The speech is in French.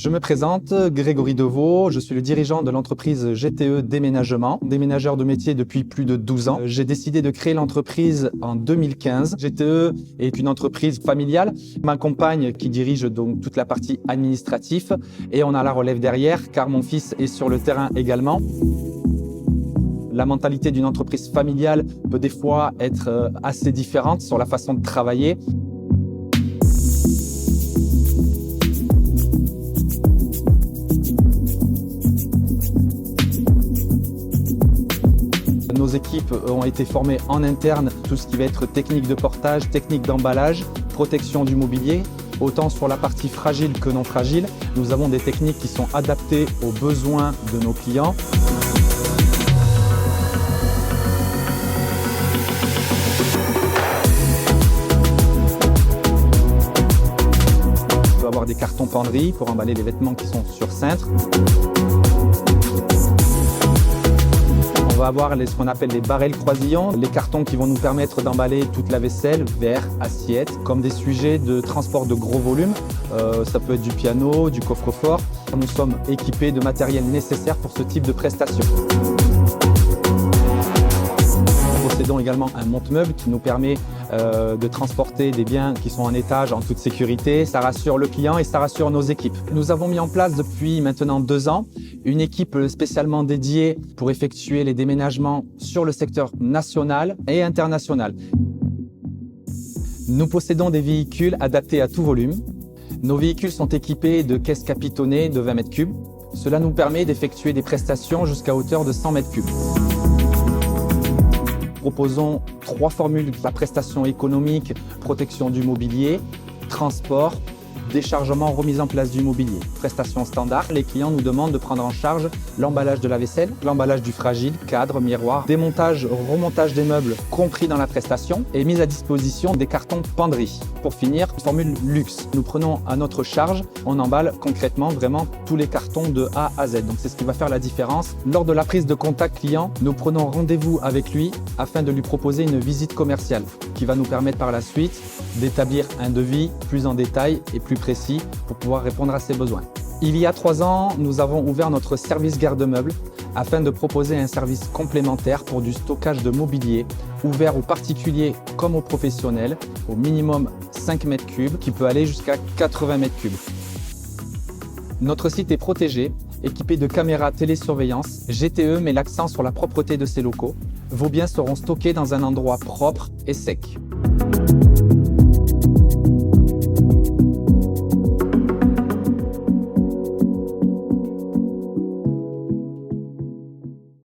Je me présente, Grégory Deveau, je suis le dirigeant de l'entreprise GTE Déménagement, déménageur de métier depuis plus de 12 ans. J'ai décidé de créer l'entreprise en 2015. GTE est une entreprise familiale. Ma compagne qui dirige donc toute la partie administrative et on a la relève derrière car mon fils est sur le terrain également. La mentalité d'une entreprise familiale peut des fois être assez différente sur la façon de travailler. Nos équipes ont été formées en interne, tout ce qui va être technique de portage, technique d'emballage, protection du mobilier. Autant sur la partie fragile que non fragile, nous avons des techniques qui sont adaptées aux besoins de nos clients. On peut avoir des cartons penderie pour emballer les vêtements qui sont sur cintre. On va avoir ce qu'on appelle les barrels croisillons, les cartons qui vont nous permettre d'emballer toute la vaisselle, verre, assiette, comme des sujets de transport de gros volume. Ça peut être du piano, du coffre-fort. Nous sommes équipés de matériel nécessaire pour ce type de prestation. Nous possédons également un monte-meuble qui nous permet de transporter des biens qui sont en étage en toute sécurité. Ça rassure le client et ça rassure nos équipes. Nous avons mis en place depuis maintenant 2 ans une équipe spécialement dédiée pour effectuer les déménagements sur le secteur national et international. Nous possédons des véhicules adaptés à tout volume. Nos véhicules sont équipés de caisses capitonnées de 20 mètres cubes. Cela nous permet d'effectuer des prestations jusqu'à hauteur de 100 mètres cubes. Nous proposons 3 formules de la prestation économique, protection du mobilier, transport, déchargement, remise en place du mobilier. Prestation standard, les clients nous demandent de prendre en charge l'emballage de la vaisselle, l'emballage du fragile, cadre, miroir, démontage, remontage des meubles compris dans la prestation et mise à disposition des cartons penderie. Pour finir, formule luxe. Nous prenons à notre charge, on emballe concrètement vraiment tous les cartons de A à Z. Donc c'est ce qui va faire la différence. Lors de la prise de contact client, nous prenons rendez-vous avec lui afin de lui proposer une visite commerciale qui va nous permettre par la suite d'établir un devis plus en détail et plus précis pour pouvoir répondre à ses besoins. Il y a 3 ans, nous avons ouvert notre service garde-meubles afin de proposer un service complémentaire pour du stockage de mobilier ouvert aux particuliers comme aux professionnels, au minimum 5 mètres cubes qui peut aller jusqu'à 80 mètres cubes. Notre site est protégé, équipé de caméras télésurveillance. GTE met l'accent sur la propreté de ses locaux. Vos biens seront stockés dans un endroit propre et sec.